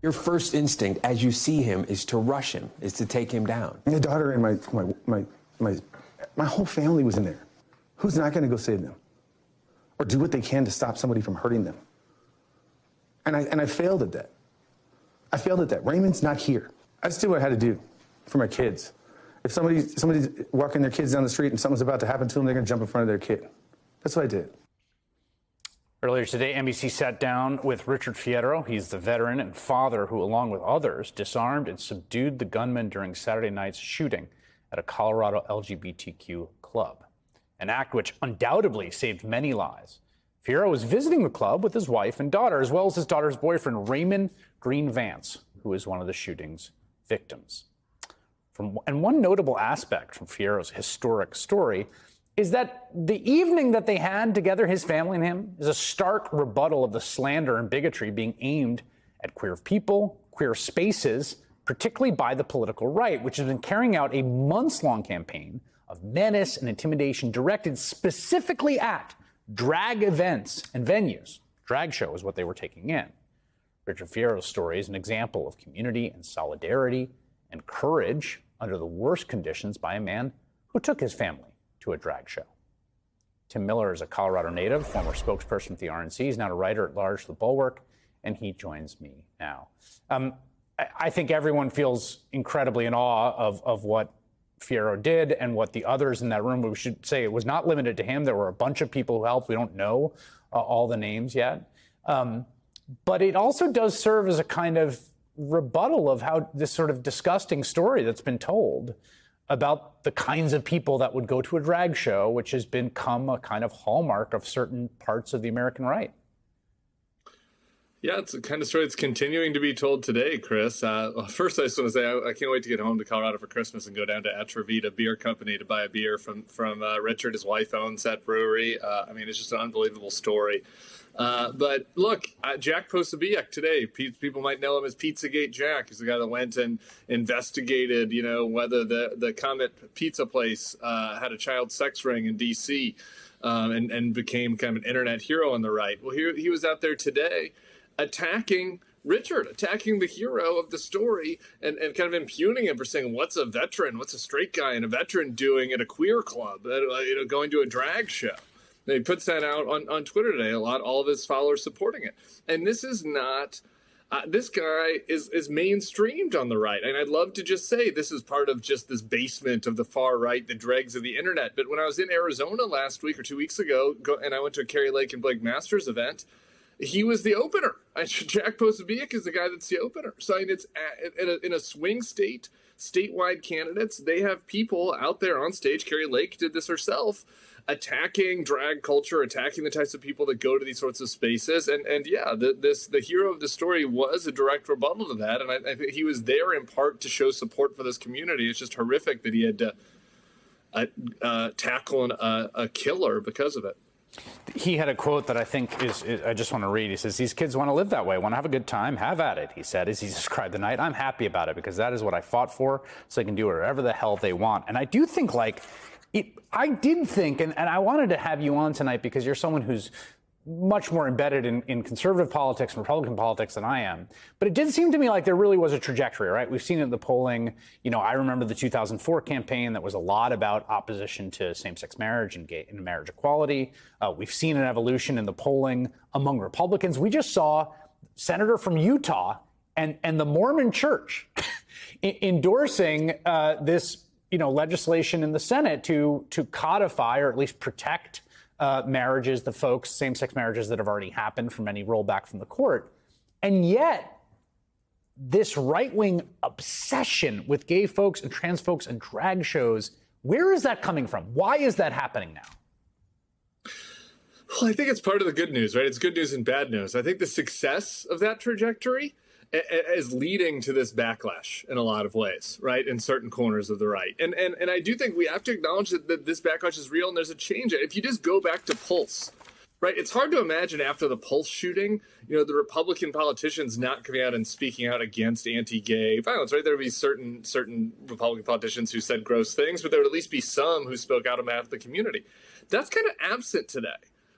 Your first instinct as you see him is to rush him, is to take him down. My daughter and my whole family was in there. Who's not going to go save them? Or do what they can to stop somebody from hurting them? And I failed at that. I failed at that. Raymond's not here. I just did what I had to do for my kids. If somebody's walking their kids down the street and something's about to happen to them, they're going to jump in front of their kid. That's what I did. Earlier today, NBC sat down with Richard Fierro. He's the veteran and father who, along with others, disarmed and subdued the gunman during Saturday night's shooting at a Colorado LGBTQ club, an act which undoubtedly saved many lives. Fierro was visiting the club with his wife and daughter, as well as his daughter's boyfriend, Raymond Green Vance, who is one of the shooting's victims. And one notable aspect from Fierro's historic story is that the evening that they had together, his family and him, is a stark rebuttal of the slander and bigotry being aimed at queer people, queer spaces, particularly by the political right, which has been carrying out a months-long campaign of menace and intimidation directed specifically at drag events and venues. Drag show is what they were taking in. Richard Fierro's story is an example of community and solidarity and courage under the worst conditions by a man who took his family to a drag show. Tim Miller is a Colorado native, former spokesperson for the RNC. He's now a writer at large for The Bulwark, and he joins me now. I think everyone feels incredibly in awe of what Fierro did and what the others in that room. We should say it was not limited to him. There were a bunch of people who helped. We don't know all the names yet. But it also does serve as a kind of rebuttal of how this sort of disgusting story that's been told about the kinds of people that would go to a drag show, which has become a kind of hallmark of certain parts of the American right. Yeah, it's the kind of story that's continuing to be told today, Chris. First, I just want to say I can't wait to get home to Colorado for Christmas and go down to Atravita Beer Company to buy a beer from Richard. His wife owns that brewery. I mean, it's just an unbelievable story. But look, Jack Posobiec today, people might know him as Pizzagate Jack. He's the guy that went and investigated, whether the Comet Pizza place had a child sex ring in D.C. And became kind of an internet hero on the right. Well, he was out there today attacking Richard, attacking the hero of the story and kind of impugning him for saying, what's a veteran, what's a straight guy and a veteran doing at a queer club, going to a drag show. He puts that out on Twitter today, all of his followers supporting it. And this is not, this guy is mainstreamed on the right. And I'd love to just say this is part of just this basement of the far right, the dregs of the internet. But when I was in Arizona last week or 2 weeks ago, and I went to a Carrie Lake and Blake Masters event, he was the opener. Jack Posobiec is the guy that's the opener. So I mean, it's in a swing state, statewide candidates, they have people out there on stage. Carrie Lake did this herself, attacking drag culture, attacking the types of people that go to these sorts of spaces. And yeah, the hero of the story was a direct rebuttal to that. And I think he was there in part to show support for this community. It's just horrific that he had to tackle a killer because of it. He had a quote that I think is I just want to read. He says, "These kids want to live that way, want to have a good time, have at it," he said, as he described the night. "I'm happy about it because that is what I fought for, so they can do whatever the hell they want." And I do think, I did think, and I wanted to have you on tonight because you're someone who's much more embedded in conservative politics and Republican politics than I am. But it did seem to me like there really was a trajectory, right? We've seen it in the polling. I remember the 2004 campaign that was a lot about opposition to same-sex marriage and gay and marriage equality. We've seen an evolution in the polling among Republicans. We just saw Senator from Utah and the Mormon Church endorsing this, legislation in the Senate to codify or at least protect marriages, the folks, same-sex marriages that have already happened from any rollback from the court. And yet, this right-wing obsession with gay folks and trans folks and drag shows, where is that coming from? Why is that happening now? Well, I think it's part of the good news, right? It's good news and bad news. I think the success of that trajectory is leading to this backlash in a lot of ways, right? In certain corners of the right. And I do think we have to acknowledge that this backlash is real and there's a change. If you just go back to Pulse, right? It's hard to imagine after the Pulse shooting, the Republican politicians not coming out and speaking out against anti-gay violence, right? There would be certain Republican politicians who said gross things, but there would at least be some who spoke out on behalf of the community. That's kind of absent today.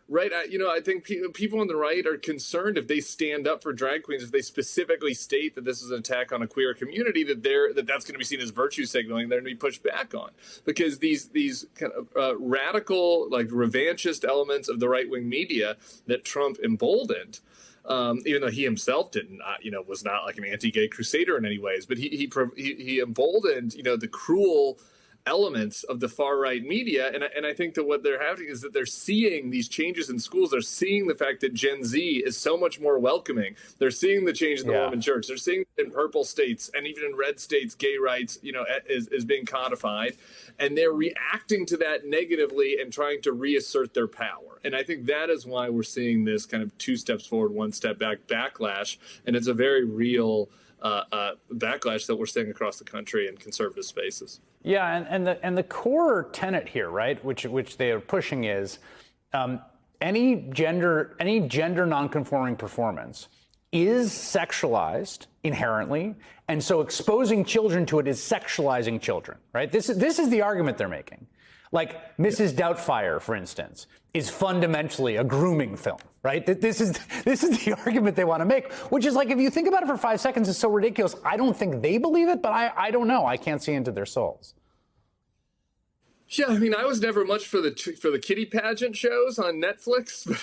Right. I think people on the right are concerned if they stand up for drag queens, if they specifically state that this is an attack on a queer community, that's going to be seen as virtue signaling. They're going to be pushed back on, because these kind of radical, like revanchist elements of the right wing media that Trump emboldened. Even though he himself was not like an anti-gay crusader in any ways, but he emboldened, the cruel elements of the far right media. And I think that what they're having is that they're seeing these changes in schools. They're seeing the fact that Gen Z is so much more welcoming. They're seeing the change in the Mormon church. They're seeing in purple states and even in red states, gay rights, is being codified. And they're reacting to that negatively and trying to reassert their power. And I think that is why we're seeing this kind of 2 steps forward, 1 step back backlash. And it's a very real backlash that we're seeing across the country in conservative spaces. Yeah, and the core tenet here, right, which they are pushing is any gender nonconforming performance is sexualized inherently, and so exposing children to it is sexualizing children, right? This is the argument they're making. Like Mrs. Doubtfire, for instance, is fundamentally a grooming film, right? This is the argument they want to make, which is like, if you think about it for 5 seconds, it's so ridiculous. I don't think they believe it, but I don't know. I can't see into their souls. Yeah, I mean, I was never much for the kiddie pageant shows on Netflix, but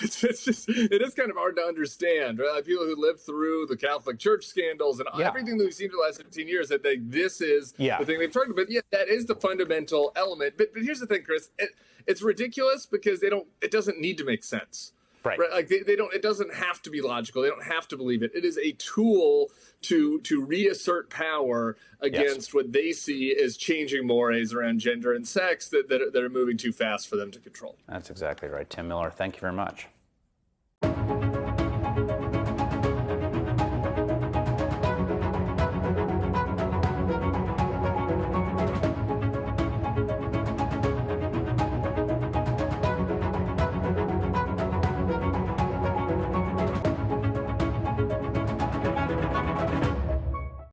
it is kind of hard to understand, right? Like people who lived through the Catholic Church scandals and everything that we've seen for the last 15 years, that this is the thing they've targeted. But yeah, that is the fundamental element. But here's the thing, Chris, it's ridiculous because it doesn't need to make sense. Right. Like they don't. It doesn't have to be logical. They don't have to believe it. It is a tool to reassert power against what they see as changing mores around gender and sex that are moving too fast for them to control. That's exactly right. Tim Miller, thank you very much.